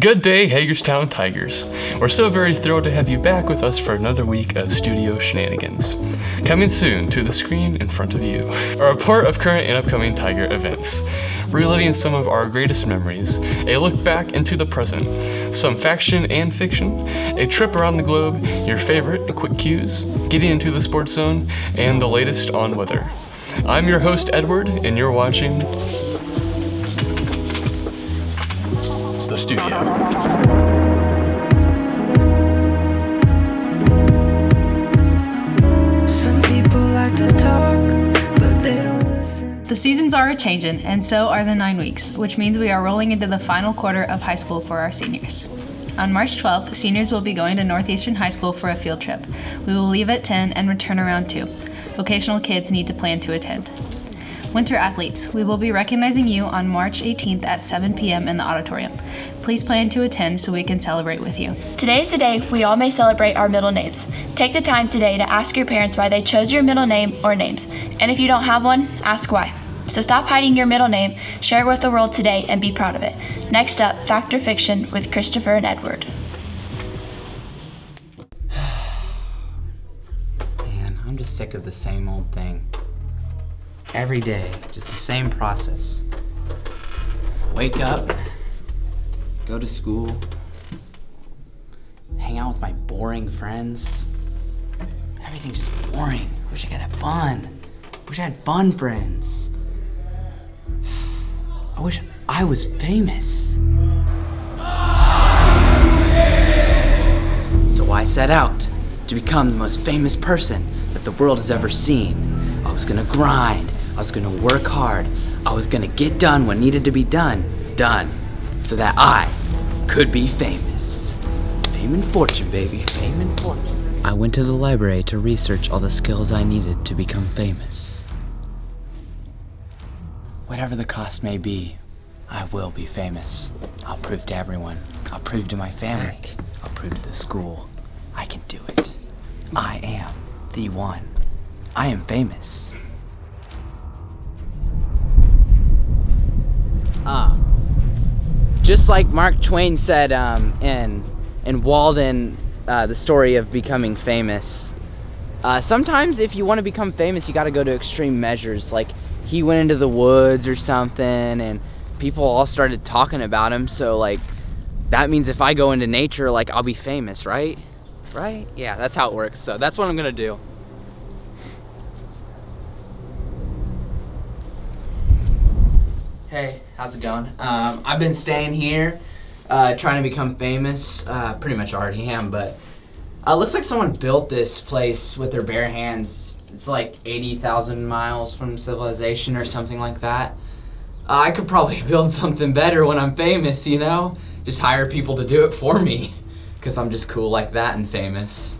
Good day, Hagerstown Tigers. We're so very thrilled to have you back with us for another week of studio shenanigans. Coming soon to the screen in front of you, a report of current and upcoming Tiger events, reliving some of our greatest memories, a look back into the present, some faction and fiction, a trip around the globe, your favorite quick cues, getting into the sports zone, and the latest on weather. I'm your host, Edward, and you're watching The Studio. Some people like to talk, but they don't listen. The seasons are a-changin', and so are the 9 weeks, which means we are rolling into the final quarter of high school for our seniors. On March 12th, seniors will be going to Northeastern High School for a field trip. We will leave at 10 and return around 2. Vocational kids need to plan to attend. Winter athletes, we will be recognizing you on March 18th at 7 p.m. in the auditorium. Please plan to attend so we can celebrate with you. Today is the day we all may celebrate our middle names. Take the time today to ask your parents why they chose your middle name or names. And if you don't have one, ask why. So stop hiding your middle name, share it with the world today, and be proud of it. Next up, Fact or Fiction with Christopher and Edward. Man, I'm just sick of the same old thing. Every day, just the same process. Wake up, go to school, hang out with my boring friends. Everything's just boring. Wish I had fun. Wish I had fun friends. I wish I was famous. So I set out to become the most famous person that the world has ever seen. I was gonna grind. I was gonna work hard. I was gonna get done what needed to be done, so that I could be famous. Fame and fortune, baby, fame and fortune. I went to the library to research all the skills I needed to become famous. Whatever the cost may be, I will be famous. I'll prove to everyone. I'll prove to my family. I'll prove to the school. I can do it. I am the one. I am famous. Just like Mark Twain said in Walden, the story of becoming famous, sometimes if you want to become famous, you got to go to extreme measures. Like he went into the woods or something and people all started talking about him. So like that means if I go into nature, like I'll be famous, right? Right? Yeah, that's how it works. So that's what I'm going to do. Hey, how's it going? I've been staying here, trying to become famous. Pretty much already am, but looks like someone built this place with their bare hands. It's like 80,000 miles from civilization or something like that. I could probably build something better when I'm famous, you know? Just hire people to do it for me, because I'm just cool like that and famous.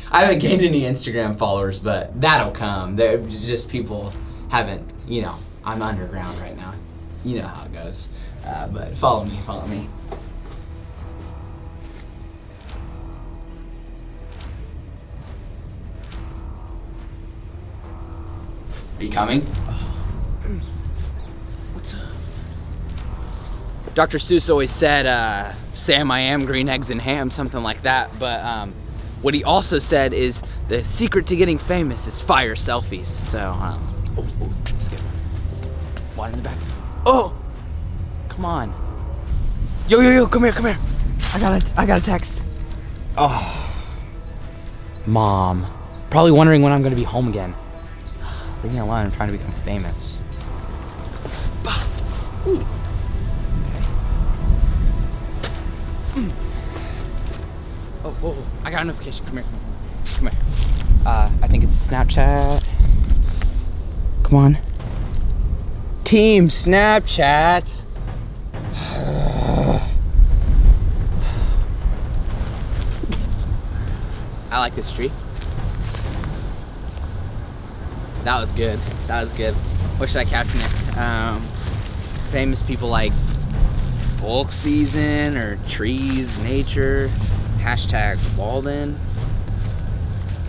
I haven't gained any Instagram followers, but that'll come. They're just people haven't, you know, I'm underground right now. You know how it goes. But follow me. Are you coming? What's up? Dr. Seuss always said, Sam, I am green eggs and ham, something like that. But what he also said is the secret to getting famous is fire selfies. So, let's get one in the back. Oh, come on. Yo, come here. I got a text. Oh, Mom. Probably wondering when I'm gonna be home again. Leave me alone, I'm trying to become famous. Ooh. Okay. Oh, I got a notification. Come here. I think it's Snapchat. Come on. Team Snapchat. I like this tree. That was good. What should I caption it? Famous people like folk season or trees, nature, hashtag Walden,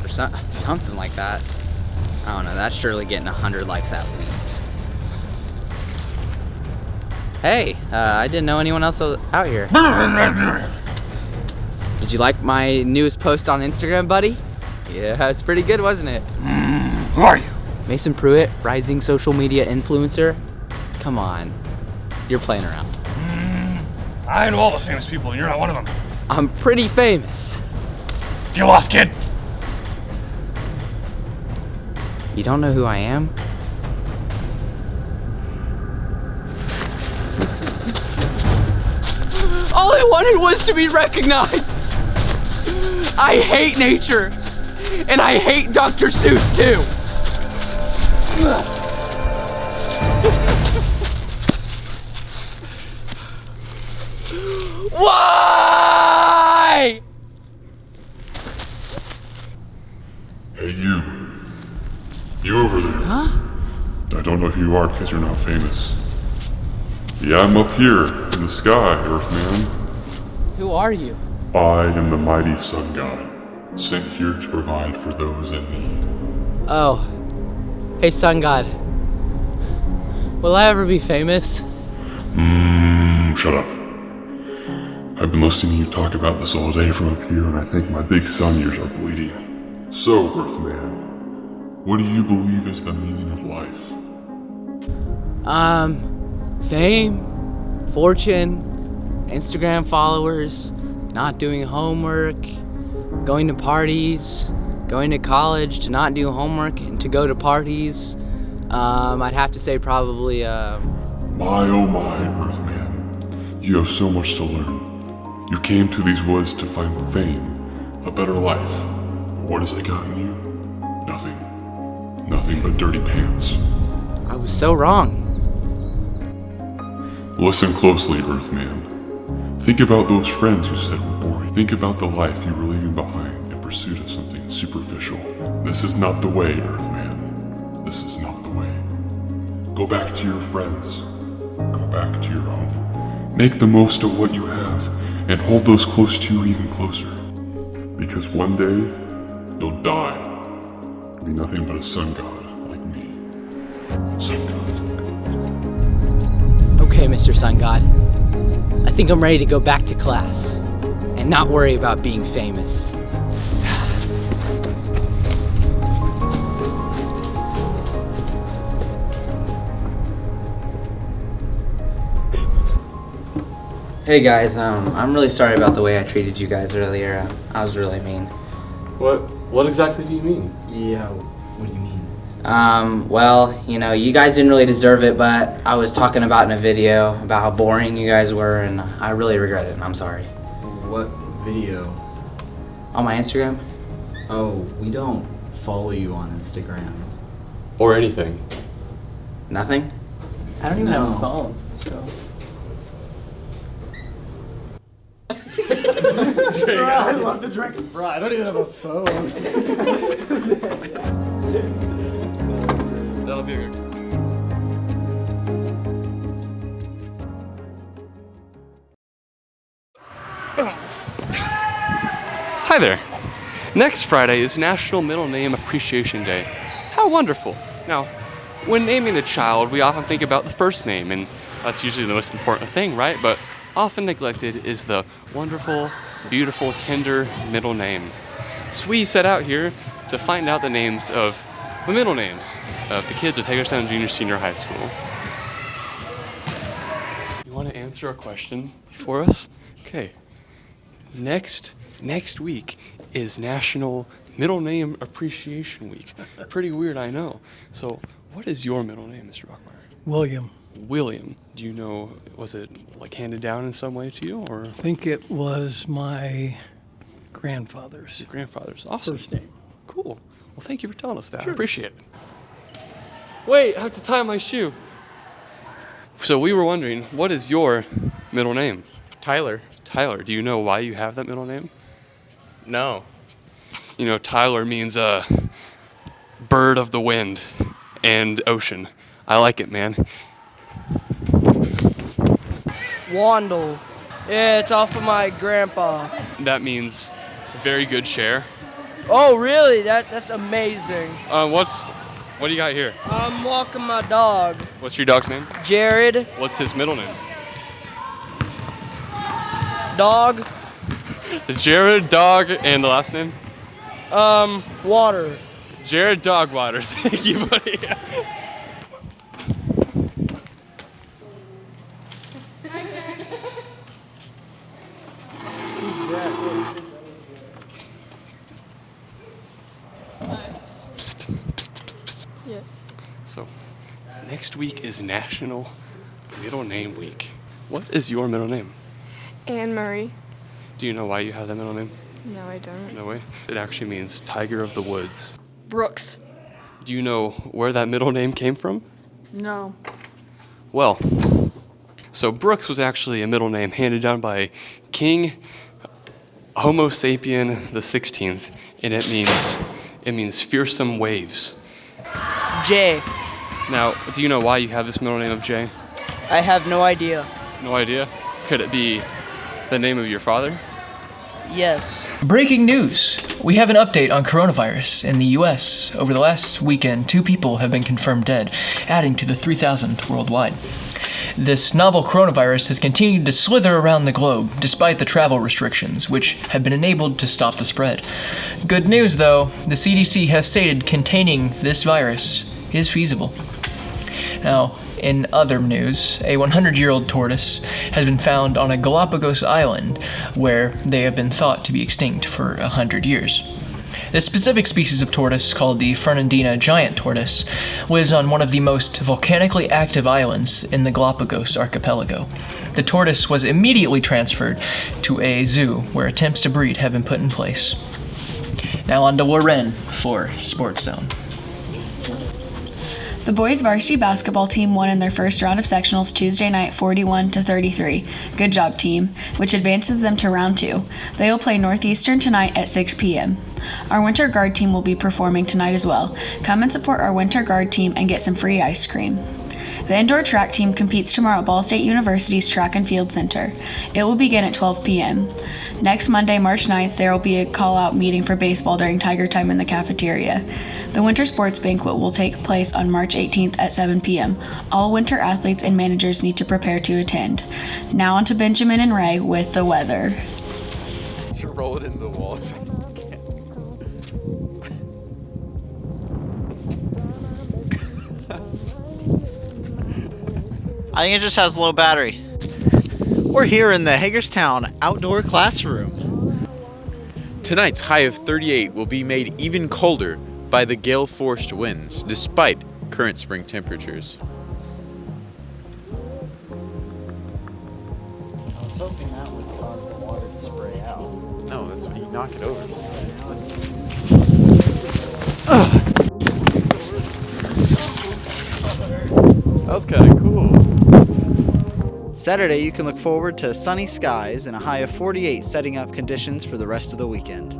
or something like that. I don't know, that's surely getting 100 likes at least. Hey, I didn't know anyone else was out here. Did you like my newest post on Instagram, buddy? Yeah, it's pretty good, wasn't it? Who are you? Mason Pruitt, rising social media influencer. Come on, you're playing around. I know all the famous people, and you're not one of them. I'm pretty famous. You lost, kid. You don't know who I am? All I wanted was to be recognized. I hate nature, and I hate Dr. Seuss too. Why? Hey, you. You over there. Huh? I don't know who you are because you're not famous. Yeah, I'm up here in the sky, Earthman. Who are you? I am the mighty sun god, sent here to provide for those in need. Oh. Hey, sun god. Will I ever be famous? Shut up. I've been listening to you talk about this all day from up here, and I think my big sun ears are bleeding. So, Earthman, what do you believe is the meaning of life? Fame, fortune, Instagram followers, not doing homework, going to parties, going to college to not do homework and to go to parties. I'd have to say probably, My oh my, Earthman. You have so much to learn. You came to these woods to find fame, a better life. What has it gotten you? Nothing. Nothing but dirty pants. I was so wrong. Listen closely, Earthman. Think about those friends you said were boring. Think about the life you were leaving behind in pursuit of something superficial. This is not the way, Earthman. This is not the way. Go back to your friends. Go back to your home. Make the most of what you have, and hold those close to you even closer. Because one day, you'll die. Be nothing but a sun god like me. Sun god. Okay, Mr. Sun God. I think I'm ready to go back to class and not worry about being famous. Hey guys, I'm really sorry about the way I treated you guys earlier. I was really mean. What exactly do you mean? Yeah, what do you mean? Well, you know, you guys didn't really deserve it, but I was talking about in a video about how boring you guys were, and I really regret it, and I'm sorry. What video? On my Instagram? Oh, we don't follow you on Instagram. Or anything. Nothing? I don't even have a phone, so... I love the drink. Bro, I don't even have a phone. That'll be good. Hi there. Next Friday is National Middle Name Appreciation Day. How wonderful. Now, when naming a child, we often think about the first name, and that's usually the most important thing, right? But often neglected is the wonderful, beautiful, tender middle name. So we set out here to find out the names of the middle names of the kids at Hagerstown Junior Senior High School. You want to answer a question for us? Okay. Next week is National Middle Name Appreciation Week. Pretty weird, I know. So, what is your middle name, Mr. Bachmeyer? William. William. Do you know, was it like handed down in some way to you, or? I think it was my grandfather's. Your grandfather's. Awesome. First name. Cool. Well, thank you for telling us that. Sure. I appreciate it. Wait, I have to tie my shoe. So we were wondering, what is your middle name? Tyler. Tyler. Do you know why you have that middle name? No. You know, Tyler means bird of the wind and ocean. I like it, man. Wandle. Yeah, it's off of my grandpa. That means very good share. Oh, really? That's amazing. What do you got here? I'm walking my dog. What's your dog's name? Jared. What's his middle name? Dog. Jared Dog, and the last name? Water. Jared Dogwater. Thank you, buddy. Psst, psst, psst, psst. Yes. So, next week is National Middle Name Week. What is your middle name? Anne Marie. Do you know why you have that middle name? No, I don't. No way. It actually means Tiger of the Woods. Brooks. Do you know where that middle name came from? No. Well, so Brooks was actually a middle name handed down by King Homo sapien the 16th, and it means fearsome waves. J. Now, do you know why you have this middle name of Jay? I have no idea. No idea? Could it be the name of your father? Yes. Breaking news! We have an update on coronavirus in the US. Over the last weekend, 2 people have been confirmed dead, adding to the 3,000 worldwide. This novel coronavirus has continued to slither around the globe, despite the travel restrictions, which have been enabled to stop the spread. Good news, though, the CDC has stated containing this virus is feasible. Now, in other news, a 100-year-old tortoise has been found on a Galapagos island where they have been thought to be extinct for 100 years. This specific species of tortoise, called the Fernandina giant tortoise, lives on one of the most volcanically active islands in the Galapagos archipelago. The tortoise was immediately transferred to a zoo where attempts to breed have been put in place. Now on to Loren for Sports Zone. The boys varsity basketball team won in their first round of sectionals Tuesday night 41-33. Good job, team, which advances them to round 2. They will play Northeastern tonight at 6 p.m. Our winter guard team will be performing tonight as well. Come and support our winter guard team and get some free ice cream. The indoor track team competes tomorrow at Ball State University's Track and Field Center. It will begin at 12 p.m. Next Monday, March 9th, there will be a call-out meeting for baseball during Tiger Time in the cafeteria. The winter sports banquet will take place on March 18th at 7 p.m. All winter athletes and managers need to prepare to attend. Now on to Benjamin and Ray with the weather. You roll it into the wall. I think it just has low battery. We're here in the Hagerstown outdoor classroom. Tonight's high of 38 will be made even colder by the gale-forced winds, despite current spring temperatures. I was hoping that would cause the water to spray out. No, that's when you knock it over. That was kind of cool. Saturday, you can look forward to sunny skies and a high of 48, setting up conditions for the rest of the weekend.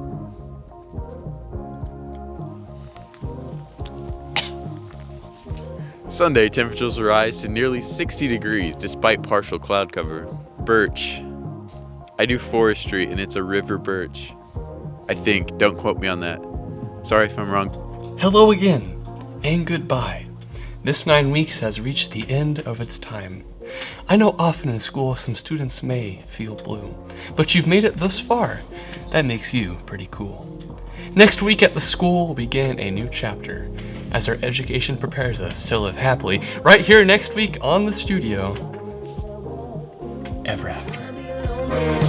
Sunday, temperatures will rise to nearly 60 degrees despite partial cloud cover. Birch. I do forestry and it's a river birch. I think. Don't quote me on that. Sorry if I'm wrong. Hello again, and goodbye. This 9 weeks has reached the end of its time. I know often in school some students may feel blue, but you've made it thus far. That makes you pretty cool. Next week at the school will begin a new chapter as our education prepares us to live happily right here next week on the studio. Ever after.